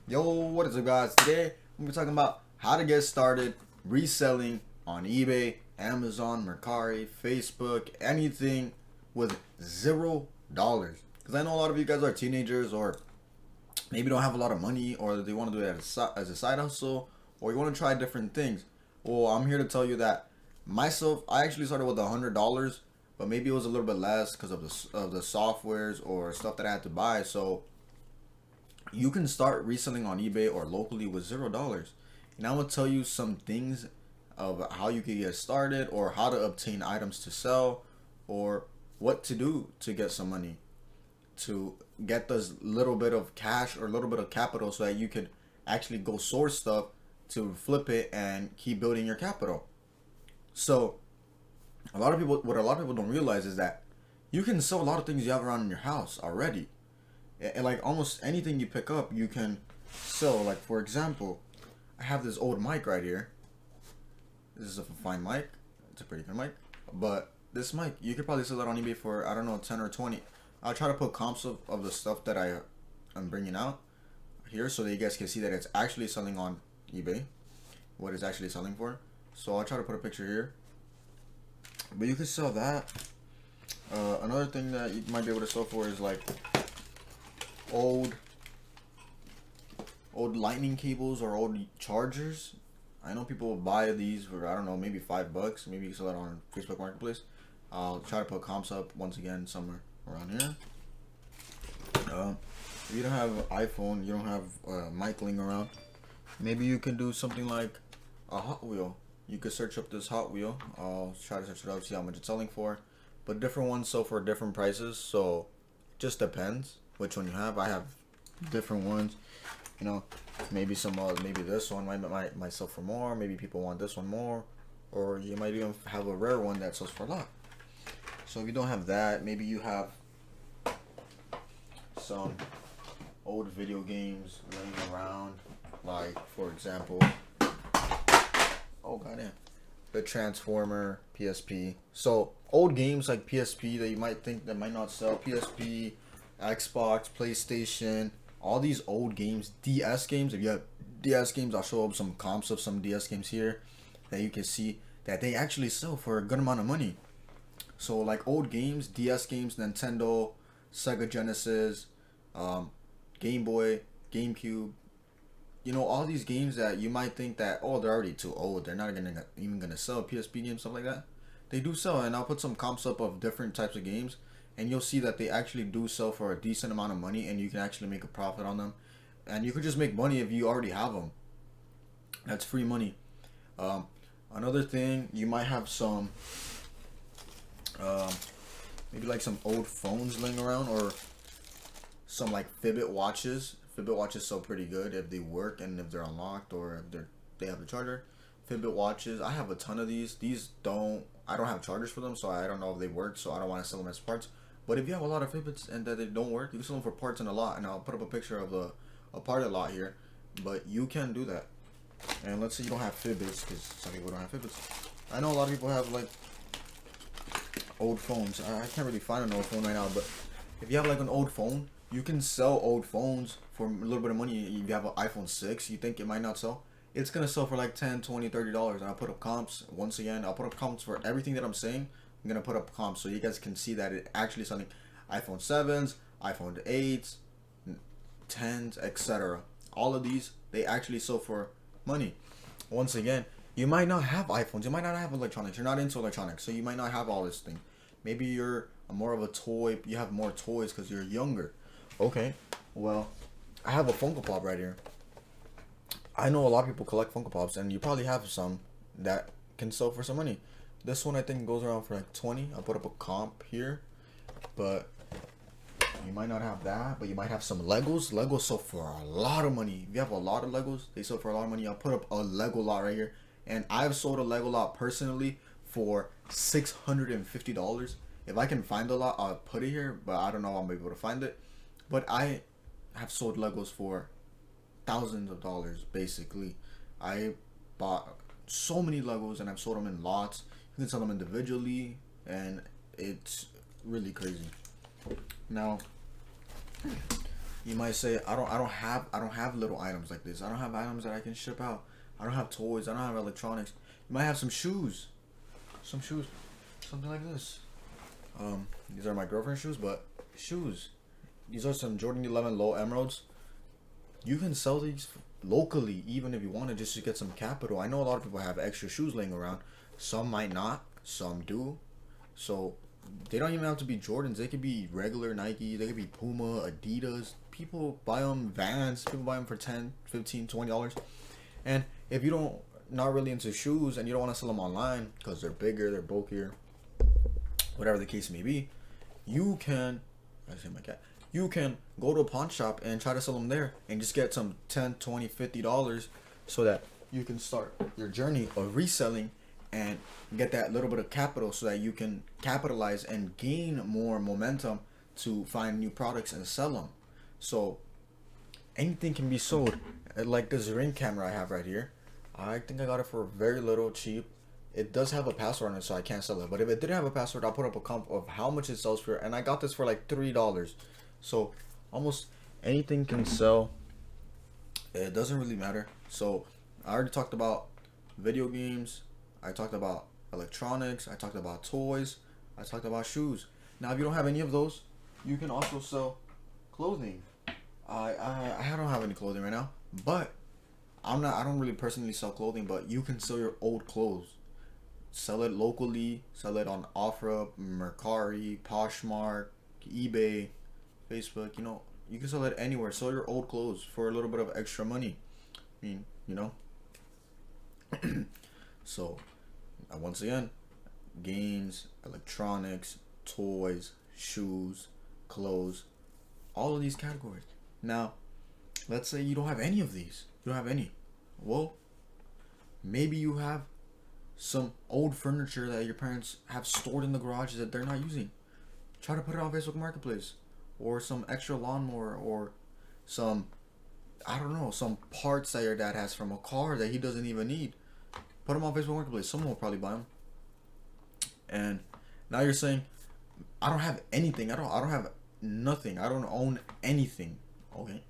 Yo, what is up, guys? Today we're talking about how to get started reselling on eBay, Amazon, Mercari, Facebook, anything with $0. Because I know a lot of you guys are teenagers, or maybe don't have a lot of money, or they want to do it as a side hustle, or you want to try different things. Well, I'm here to tell you that myself, I actually started with $100, but maybe it was a little bit less because of the softwares or stuff that I had to buy. So you can start reselling on eBay or locally with $0. And I'm gonna tell you some things of how you can get started, or how to obtain items to sell, or what to do to get some money, to get this little bit of cash or a little bit of capital, so that you could actually go source stuff to flip it and keep building your capital. So what a lot of people don't realize is that you can sell a lot of things you have around in your house already. And like almost anything you pick up, you can sell. Like, for example, I have this old mic right here. This is a fine mic. It's a pretty good mic. But this mic, you could probably sell it on eBay for, I don't know, 10 or 20. I'll try to put comps of the stuff that I'm bringing out here, so that you guys can see that it's actually selling on eBay, what it's actually selling for. So I'll try to put a picture here. But you could sell that. Another thing that you might be able to sell for is like old lightning cables or old chargers. I know people buy these for, I don't know, maybe $5. Maybe you sell it on Facebook Marketplace. I'll try to put comps up once again somewhere around here. If you don't have an iPhone, you don't have mic ling around, maybe you can do something like a Hot Wheel. You could search up this Hot Wheel. I'll try to search it up, see how much it's selling for. But different ones sell for different prices, so just depends which one you have. I have different ones, you know. Maybe maybe this one might sell for more. Maybe people want this one more, or you might even have a rare one that sells for a lot. So if you don't have that, maybe you have some old video games laying around, like, for example, oh goddamn, the Transformer PSP. So old games like PSP that you might think that might not sell, PSP, Xbox, PlayStation, all these old games, DS games. If you have DS games, I'll show up some comps of some DS games here that you can see that they actually sell for a good amount of money. So like old games, DS games, Nintendo, Sega Genesis, Game Boy, GameCube, you know, all these games that you might think that, oh, they're already too old, they're not even gonna sell, PSP games, stuff like that, they do sell. And I'll put some comps up of different types of games, and you'll see that they actually do sell for a decent amount of money, and you can actually make a profit on them. And you could just make money if you already have them. That's free money. Another thing, you might have some maybe like some old phones laying around, or some like Fitbit watches. Fitbit watches sell pretty good if they work and if they're unlocked, or if they have the charger. Fitbit watches, I have a ton of these. I don't have chargers for them, so I don't know if they work, so I don't want to sell them as parts. But if you have a lot of Fitbits and that they don't work, you can sell them for parts in a lot. And I'll put up a picture of a part of the lot here. But you can do that. And let's say you don't have Fitbits, because some people don't have Fitbits. I know a lot of people have like old phones. I can't really find an old phone right now, but if you have like an old phone, you can sell old phones for a little bit of money. If you have an iPhone 6, you think it might not sell, it's gonna sell for like $10, $20, $30. And I'll put up comps. Once again, I'll put up comps for everything that I'm saying. I'm gonna put up comps so you guys can see that it actually selling iPhone 7s, iPhone 8s, 10s, etc. All of these, they actually sell for money. Once again, you might not have iPhones, you might not have electronics, you're not into electronics, so you might not have all this thing. Maybe you're more of a toy, you have more toys because you're younger. Okay, well, I have a Funko Pop right here. I know a lot of people collect Funko Pops, and you probably have some that can sell for some money. This one I think goes around for like 20. I'll put up a comp here, but you might not have that, but you might have some Legos. Legos sell for a lot of money. If you have a lot of Legos, they sell for a lot of money. I'll put up a Lego lot right here, and I've sold a Lego lot personally for $650. If I can find a lot, I'll put it here, but I don't know if I'm able to find it. But I have sold Legos for thousands of dollars, basically. I bought so many Legos, and I've sold them in lots. You can sell them individually, and it's really crazy. Now, You might say, I don't have little items like this. I don't have items that I can ship out. I don't have toys. I don't have electronics. You might have some shoes. Some shoes. Something like this. These are my girlfriend's shoes, but shoes. These are some Jordan 11 low emeralds. You can sell these locally, even if you want to, just to get some capital. I know a lot of people have extra shoes laying around. Some might not. Some do. So they don't even have to be Jordans. They could be regular Nike. They could be Puma, Adidas. People buy them. Vans. People buy them for $10, $15, $20. And if you don't, not really into shoes and you don't want to sell them online because they're bigger, they're bulkier, whatever the case may be, you can, you can go to a pawn shop and try to sell them there and just get some $10, $20, $50 so that you can start your journey of reselling and get that little bit of capital so that you can capitalize and gain more momentum to find new products and sell them. So anything can be sold. Like this Ring camera I have right here. I think I got it for very little, cheap. It does have a password on it, so I can't sell it. But if it didn't have a password, I'll put up a comp of how much it sells for. And I got this for like $3. So almost anything can sell. It doesn't really matter. So I already talked about video games. I talked about electronics. I talked about toys. I talked about shoes. Now, if you don't have any of those, you can also sell clothing. I don't have any clothing right now, but I don't really personally sell clothing, but you can sell your old clothes. Sell it locally, sell it on offerup, mercari, poshmark, eBay, Facebook, you know, you can sell it anywhere. Sell your old clothes for a little bit of extra money. I mean, you know. So, once again, games, electronics, toys, shoes, clothes, all of these categories. Now, let's say you don't have any of these. You don't have any. Well, maybe you have some old furniture that your parents have stored in the garage that they're not using. Try to put it on Facebook Marketplace. Or some extra lawnmower, or some, I don't know, some parts that your dad has from a car that he doesn't even need. Put them on Facebook Marketplace. Someone will probably buy them. And now you're saying, I don't have anything. I don't have nothing. I don't own anything. Okay.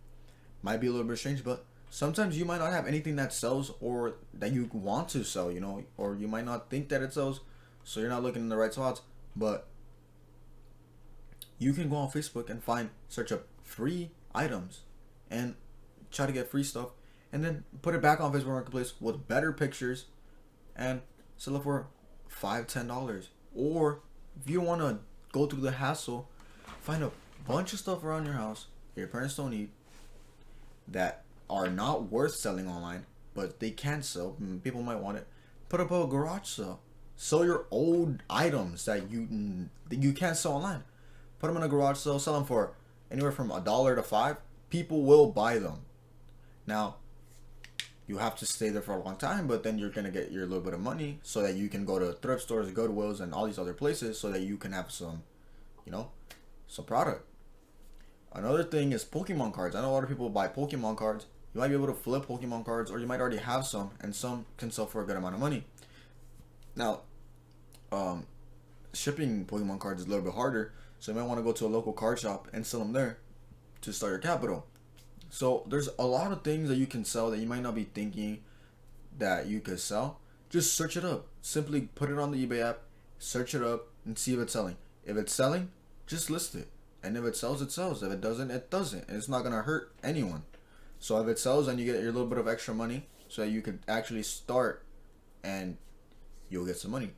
Might be a little bit strange, but sometimes you might not have anything that sells or that you want to sell, you know, or you might not think that it sells, so you're not looking in the right spots. But you can go on Facebook and search up free items and try to get free stuff, and then put it back on Facebook Marketplace with better pictures and sell it for $5, $10. Or if you want to go through the hassle, find a bunch of stuff around your house that your parents don't need that are not worth selling online, but they can sell. People might want it. Put up a garage sale. Sell your old items that you can't sell online. Put them in a garage sale. Sell them for anywhere from $1 to $5. People will buy them. Now, you have to stay there for a long time, but then you're gonna get your little bit of money so that you can go to thrift stores, Goodwills, and all these other places so that you can have some, you know, some product. Another thing is Pokemon cards. I know a lot of people buy Pokemon cards. You might be able to flip Pokemon cards, or you might already have some, and some can sell for a good amount of money. Now, shipping Pokemon cards is a little bit harder, so you might want to go to a local card shop and sell them there to start your capital. So there's a lot of things that you can sell that you might not be thinking that you could sell. Just search it up. Simply put it on the eBay app, search it up, and see if it's selling. If it's selling, just list it. And if it sells, it sells. If it doesn't, it doesn't. And it's not going to hurt anyone. So if it sells, then you get your little bit of extra money so that you could actually start and you'll get some money.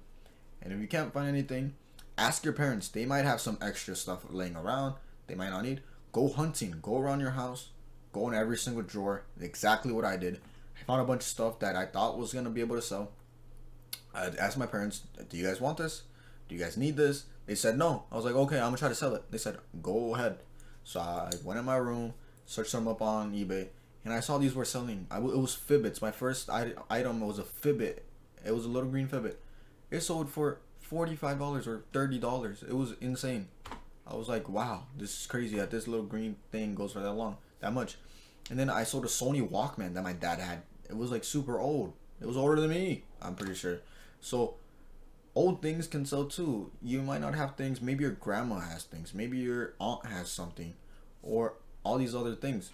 And if you can't find anything, ask your parents. They might have some extra stuff laying around. They might not need. Go hunting. Go around your house. Go in every single drawer. Exactly what I did. I found a bunch of stuff that I thought was going to be able to sell. I asked my parents, do you guys want this? Do you guys need this? They said no. I was like, okay, I'm going to try to sell it. They said, go ahead. So I went in my room, searched them up on eBay, and I saw these were selling. It was Fibbits. My first item was a Fibbit. It was a little green Fibbit. It sold for $45 or $30. It was insane. I was like, wow, this is crazy that this little green thing goes for that much. And then I sold a Sony Walkman that my dad had. It was like super old. It was older than me, I'm pretty sure. So old things can sell too. You might not have things. Maybe your grandma has things. Maybe your aunt has something. Or all these other things.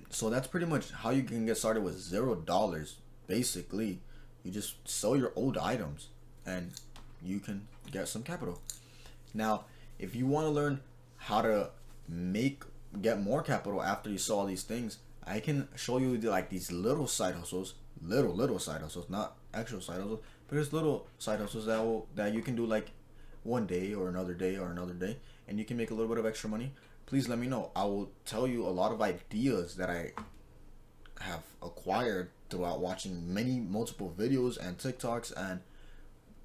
So that's pretty much how you can get started with $0. Basically, you just sell your old items and you can get some capital. Now, if you want to learn how to get more capital after you sell all these things, I can show you like these little side hustles, little side hustles, not actual side hustles, but there's little side hustles that you can do like one day or another day or another day, and you can make a little bit of extra money. Please let me know. I will tell you a lot of ideas that I have acquired throughout watching multiple videos and TikToks, and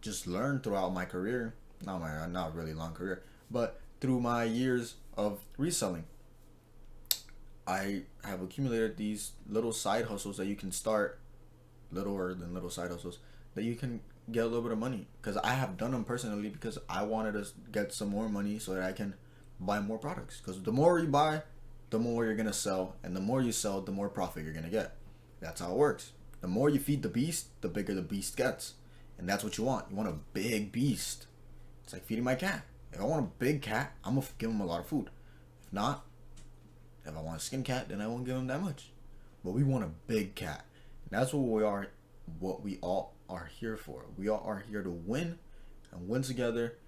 just learned throughout my career. Not really long career, but through my years of reselling. I have accumulated these little side hustles that you can start, littler than little side hustles, that you can get a little bit of money. Because I have done them personally because I wanted to get some more money so that I can buy more products. Because the more you buy, the more you're gonna sell, and the more you sell, the more profit you're gonna get. That's how it works. The more you feed the beast, the bigger the beast gets, and that's what you want. You want a big beast. It's like feeding my cat. If I want a big cat, I'm gonna give him a lot of food. If not, if I want a skin cat, then I won't give him that much. But we want a big cat. And that's what we all are here for. We all are here to win and win together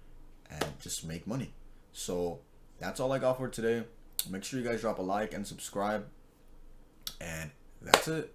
and just make money. So that's all I got for today. Make sure you guys drop a like and subscribe. And that's it.